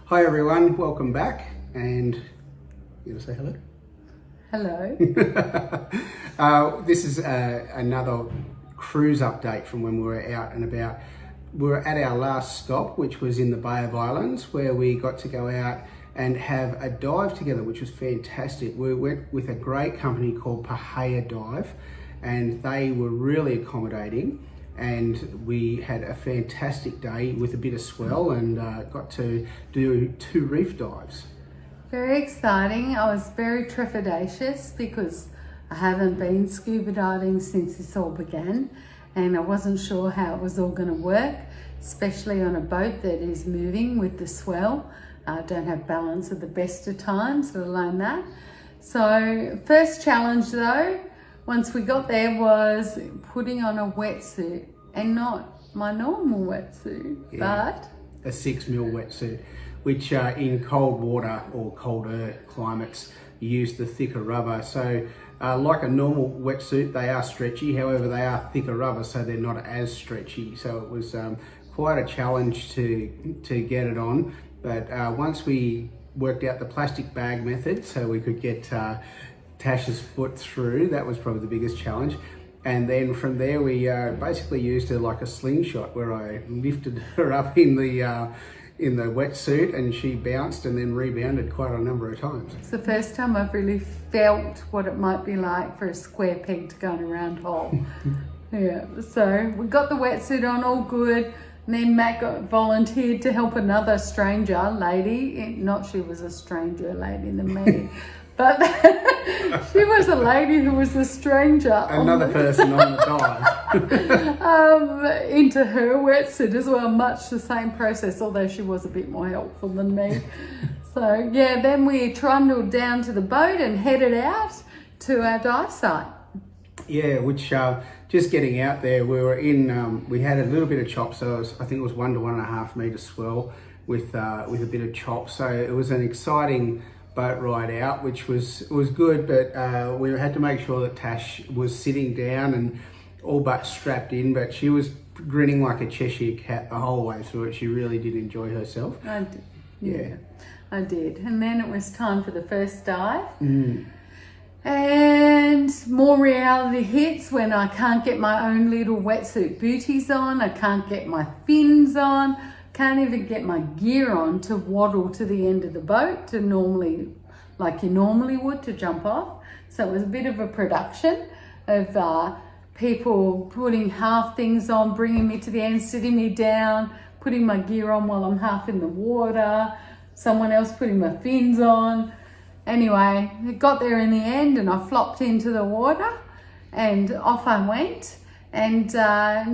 Hi everyone, welcome back, and you gonna say hello? Hello. This is another cruise update from when we were out and about. We were at our last stop, which was in the Bay of Islands, where we got to go out and have a dive together, which was fantastic. We went with a great company called Paihia Dive, and they were really accommodating. And we had a fantastic day with a bit of swell and got to do 2 reef dives. Very exciting. I was very trepidatious because I haven't been scuba diving since this all began, and I wasn't sure how it was all going to work, especially on a boat that is moving with the swell. I don't have balance at the best of times, let alone that. So first challenge though, once we got there, was putting on a wetsuit, and not my normal wetsuit, but a 6mm wetsuit, which in cold water or colder climates use the thicker rubber. So like a normal wetsuit, they are stretchy, however they are thicker rubber, so they're not as stretchy. So it was quite a challenge to get it on, but once we worked out the plastic bag method so we could get Tash's foot through, that was probably the biggest challenge. And then from there we basically used her like a slingshot, where I lifted her up in the wetsuit and she bounced and then rebounded quite a number of times. it's the first time I've really felt what it might be like for a square peg to go in a round hole. Yeah, so we got the wetsuit on, all good. And then Matt volunteered to help another stranger lady. Not she was a stranger lady than me, but she was a lady who was a stranger. Another person on the dive. Into her wetsuit as well, much the same process, although she was a bit more helpful than me. So yeah, then we trundled down to the boat and headed out to our dive site. Yeah, which just getting out there, we were in. We had a little bit of chop, so I think it was 1 to 1.5 meter swell with a bit of chop. So it was an exciting boat ride out, which was good. But we had to make sure that Tash was sitting down and all but strapped in. But she was grinning like a Cheshire cat the whole way through it. She really did enjoy herself. I did. Yeah, I did. And then it was time for the first dive. And more reality hits when I can't get my own little wetsuit booties on, I can't get my fins on, can't even get my gear on to waddle to the end of the boat to normally, like you normally would, to jump off. So it was a bit of a production of people putting half things on, bringing me to the end, sitting me down, putting my gear on while I'm half in the water, someone else putting my fins on. Anyway, it got there in the end and I flopped into the water and off I went. And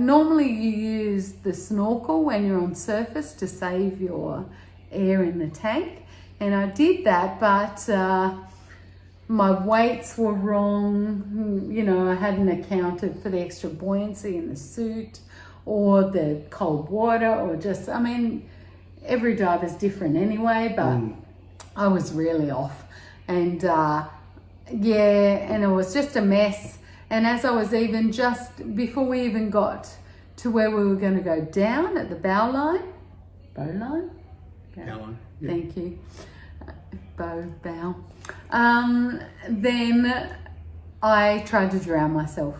normally you use the snorkel when you're on surface to save your air in the tank. And I did that, but my weights were wrong. You know, I hadn't accounted for the extra buoyancy in the suit or the cold water, or just, I mean, every dive is different anyway, but I was really off. And yeah, and it was just a mess. And as I was even just before we even got to where we were going to go down at the bow line, okay. Bow line. Yeah. Thank you. Bow. Then I tried to drown myself.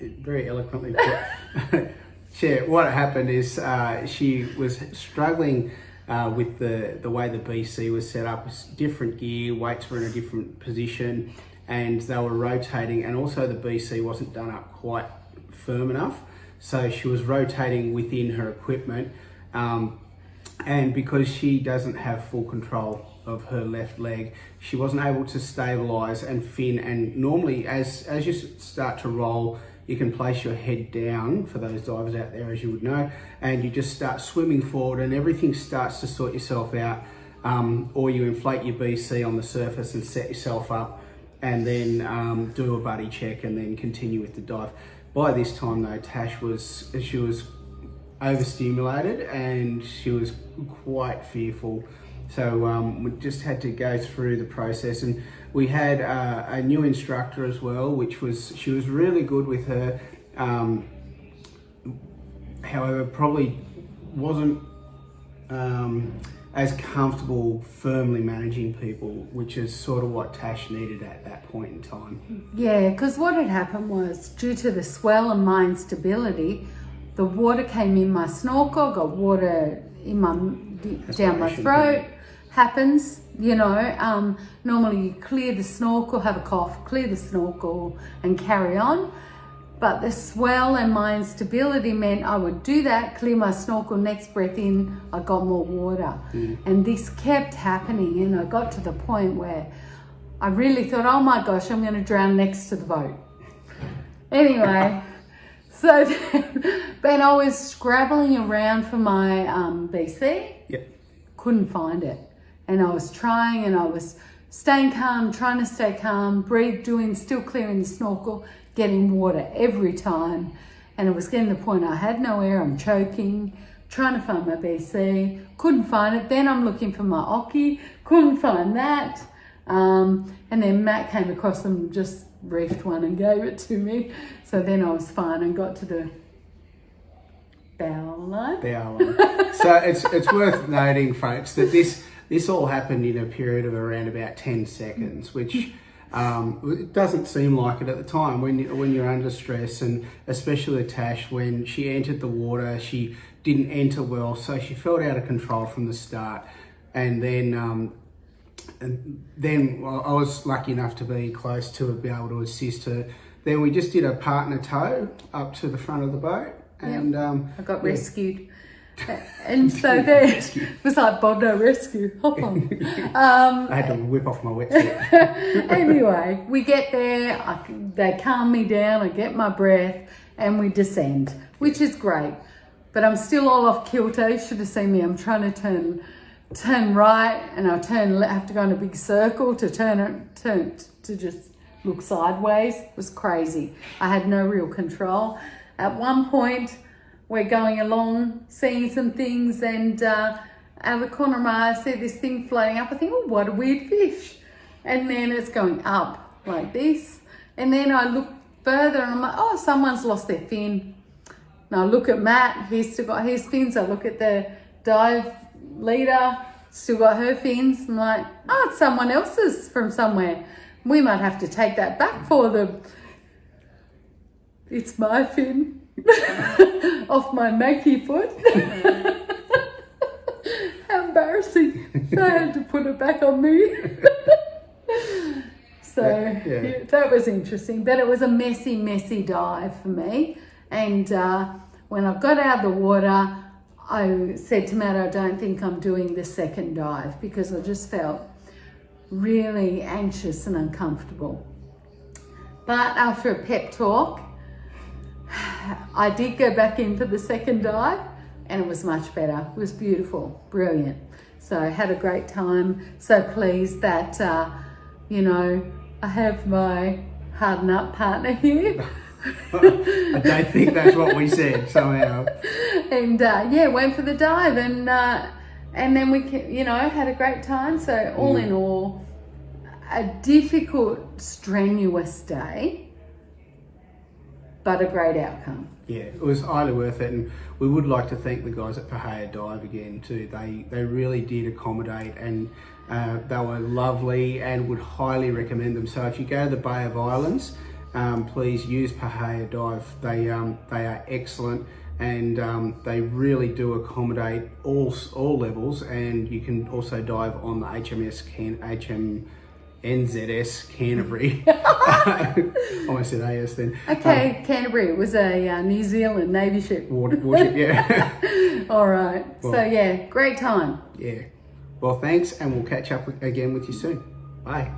Very eloquently put. Sure, what happened is she was struggling with the way the BC was set up. It's different gear, weights were in a different position, and they were rotating, and also the BC wasn't done up quite firm enough, so she was rotating within her equipment, and because she doesn't have full control of her left leg, she wasn't able to stabilize and fin. And normally as you start to roll, you can place your head down, for those divers out there, as you would know, and you just start swimming forward and everything starts to sort yourself out, or you inflate your BC on the surface and set yourself up, and then do a buddy check and then continue with the dive. By this time though, Tash was overstimulated and she was quite fearful. So we just had to go through the process, and we had a new instructor as well, she was really good with her. However, probably wasn't as comfortable firmly managing people, which is sort of what Tash needed at that point in time. Yeah, because what had happened was, due to the swell and my instability, the water came in my snorkel, got water in my down my throat. Happens, you know. Normally you clear the snorkel, have a cough, clear the snorkel and carry on. But the swell and my instability meant I would do that, clear my snorkel, next breath in, I got more water. And this kept happening, and I got to the point where I really thought, oh my gosh, I'm going to drown next to the boat. Anyway, so then I was scrabbling around for my BC. Yep. Couldn't find it. And I was trying, and I was staying calm, trying to stay calm, still clearing the snorkel, getting water every time. And it was getting to the point I had no air, I'm choking, trying to find my BC, couldn't find it. Then I'm looking for my Oki, couldn't find that. And then Matt came across and just reefed one and gave it to me. So then I was fine and got to the bow line. So it's worth noting, folks, that this all happened in a period of around about 10 seconds, which it doesn't seem like it at the time when you're under stress, and especially with Tash, when she entered the water, she didn't enter well, so she felt out of control from the start. And then I was lucky enough to be close to her, be able to assist her. Then we just did a partner tow up to the front of the boat, and I got rescued. And so there it was like Bondo rescue, hop on. I had to whip off my wetsuit. Anyway, we get there, they calm me down, I get my breath, and we descend, which is great. But I'm still all off kilter. You should have seen me. I'm trying to turn right, and I have to go in a big circle to turn to just look sideways. It was crazy. I had no real control. At one point, we're going along, seeing some things, and out of the corner of my eye, I see this thing floating up. I think, oh, what a weird fish. And then it's going up like this. And then I look further, and I'm like, oh, someone's lost their fin. And I look at Matt, he's still got his fins. I look at the dive leader, still got her fins. I'm like, oh, it's someone else's from somewhere. We might have to take that back for them. It's my fin. Off my makey foot. How embarrassing. I had to put it back on me. So yeah, that was interesting, but it was a messy dive for me. And when I got out of the water, I said to Matt, I don't think I'm doing the second dive, because I just felt really anxious and uncomfortable. But after a pep talk, I did go back in for the second dive, and it was much better. It was beautiful, brilliant. So I had a great time. So pleased that, I have my hard nut partner here. I don't think that's what we said somehow. And went for the dive, and then we, had a great time. So all in all, a difficult, strenuous day, but a great outcome. Yeah, it was highly worth it, and we would like to thank the guys at Paihia Dive again too. They really did accommodate, and they were lovely, and would highly recommend them. So if you go to the Bay of Islands, please use Paihia Dive. They are excellent, and they really do accommodate all levels, and you can also dive on the NZS Canterbury. I almost said AS then. Okay, Canterbury. It was a New Zealand Navy ship. Warship, yeah. All right. Well, so, great time. Yeah. Well, thanks, and we'll catch up again with you soon. Bye.